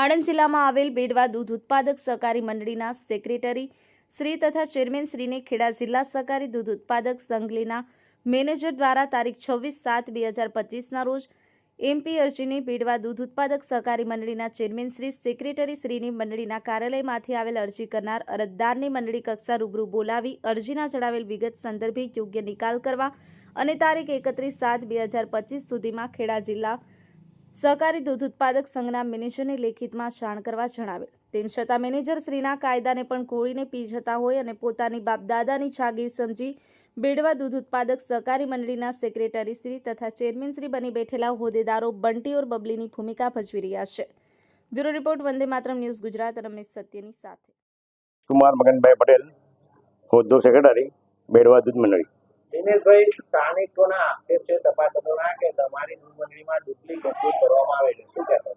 આણંદ જિલ્લામાં આવેલ બેડવા દૂધ ઉત્પાદક સહકારી મંડળીના સેક્રેટરી શ્રી તથા ચેરમેન શ્રીને ખેડા જિલ્લા સહકારી દૂધ ઉત્પાદક સંઘના મેનેજર દ્વારા તારીખ 26/7/2025ના રોજ એમપી અરજીની બેડવા દૂધ ઉત્પાદક સહકારી મંડળીના ચેરમેન શ્રી સેક્રેટરી શ્રીની મંડળીના કાર્યાલયમાંથી આવેલ અરજી કરનાર અરજદારની મંડળી કક્ષા રૂબરૂ બોલાવી અરજીના જણાવેલ વિગત સંદર્ભે યોગ્ય નિકાલ કરવા અને તારીખ 31/7/2025 સુધીમાં ખેડા જિલ્લા સહકારી દૂધ ઉત્પાદક સંઘના મેનેજરને લેખિતમાં જાણ કરવા જણાવેલ. તેમ છતાં મેનેજર શ્રીના કાયદાને પણ કોળીને પી જતા હોય અને પોતાની બાપદાદાની જાગીર સમજી બેડવા દૂધ ઉત્પાદક સહકારી મંડળીના સેક્રેટરી શ્રી તથા ચેરમેન શ્રી બની બેઠેલા હોદ્દેદારો બંટી ઓર બબલીની ભૂમિકા ભજવી રહ્યા છે. Bureau report, Vande Mataram news Gujarat. Ramesh સત્યની સાથે કુમાર મગનભાઈ પટેલ, હોદ્દો સેક્રેટરી, બેડવા દૂધ મંડળી. દિનેશભાઈ, સ્થાનિકોના આક્ષેપ છે તપાસકોના કે તમારી દૂધ મંડળીમાં ડુપ્લિકેટ દૂધ ભરવામાં આવે છે, શું કહેશો?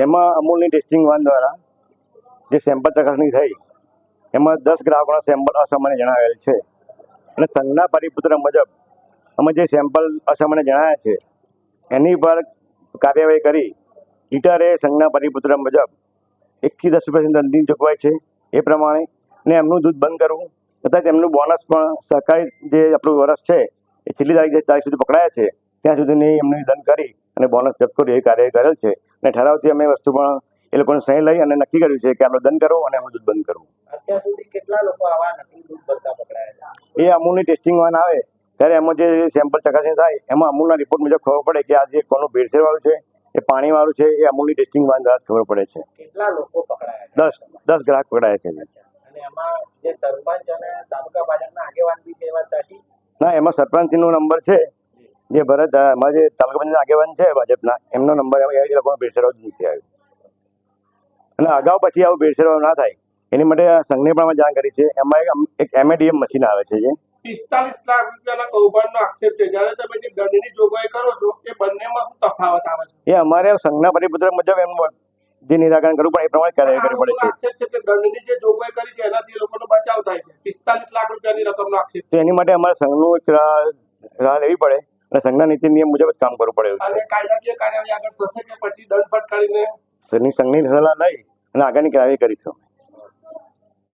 એમાં અમૂલની ટેસ્ટિંગ વાન દ્વારા જે સેમ્પલ ચકાસણી થઈ એમાં 10 ગ્રાહકોના સેમ્પલ અસામાન્ય જણાવેલ છે અને સંઘના પરિપત્ર મુજબ અમે જે સેમ્પલ અસામાન્ય જણાયા છે એની પર કાર્યવાહી કરી લીટરે સંઘના પરિપત્ર મુજબ 1 થી 10 રૂપિયા દંડની જોગવાઈ છે એ પ્રમાણે ને એમનું દૂધ બંધ કરવું તથા તેમનું બોનસ પણ સહકારી જે આપણું વર્ષ છે એ છેલ્લી તારીખ સુધી પકડાયા છે ત્યાં સુધીની એમની દંડ કરી અને બોનસ જપ્ત કર્યું એ કાર્ય કરેલ છે અને ઠરાવથી અમે વસ્તુ પણ એ લોકોને સહી લઈ અને નક્કી કર્યું છે કે આપણે દંડ કરવો અને એમનું દૂધ બંધ કરવું. અત્યાર સુધી કેટલા લોકો આવા નકલી દૂધ ભરતા પકડાયા છે? એ અમૂલની ટેસ્ટિંગ વાન આવે ત્યારે એમાં જે સેમ્પલ ચકાસણી થાય એમાં અમૂલના રિપોર્ટ મુજબ ખબર પડે કે આ જે કોનું ભેળસેળવાળું છે એ પાણીવાળું છે એ અમૂલની ટેસ્ટિંગ વાન દ્વારા ખબર પડે છે. કેટલા લોકો પકડાયા છે? 10 ગ્રાહક પકડાયા છે. અને એમાં જે સરપંચ અને તાલુકા ભાજપના આગેવાન બી છે, એ વાત સાચી? ના, એમાં સરપંચનો નંબર છે, જે ભરત અમારા જે તાલુકા પંચાયતના આગેવાન છે ભાજપના, એમનો નંબર એ લોકોનો ભેળસેળ જ નથી આવ્યો અને અગાઉ પછી આવું ભેળસેળ ના થાય એની માટે સંઘને પણ અમે જાણ કરી છે. એમાં એક MADM મશીન આવે છે જે 45 લાખ રૂપિયાના કૌભાંડનો આક્ષેપ છે. જ્યારે તમે જે દંડની જોગવાઈ કરો છો એ બંનેમાં શું તફાવત આવે છે? એ અમારે સંઘના પરિપત્ર મુજબ એમનું જે નિરાકરણ કરવું પડે એ પ્રમાણે કાર્ય કરવું પડે છે. આક્ષેપ છે કે દંડની જે જોગવાઈ કરી છે એનાથી એ લોકોનો બચાવ થાય છે. 45 લાખ રૂપિયાની રકમનો આક્ષેપ તો એની માટે અમારે સંઘનું એક રાહ લેવી પડે અને સંઘના નીતિ નિયમ મુજબ જ કામ કરવું પડે. અને કાયદાકીય કાર્યવાહી આગળ થશે કે પછી દંડ ફટકારીને સંઘની સલાહ લઈ અને આગળની કાર્યવાહી કરીશું.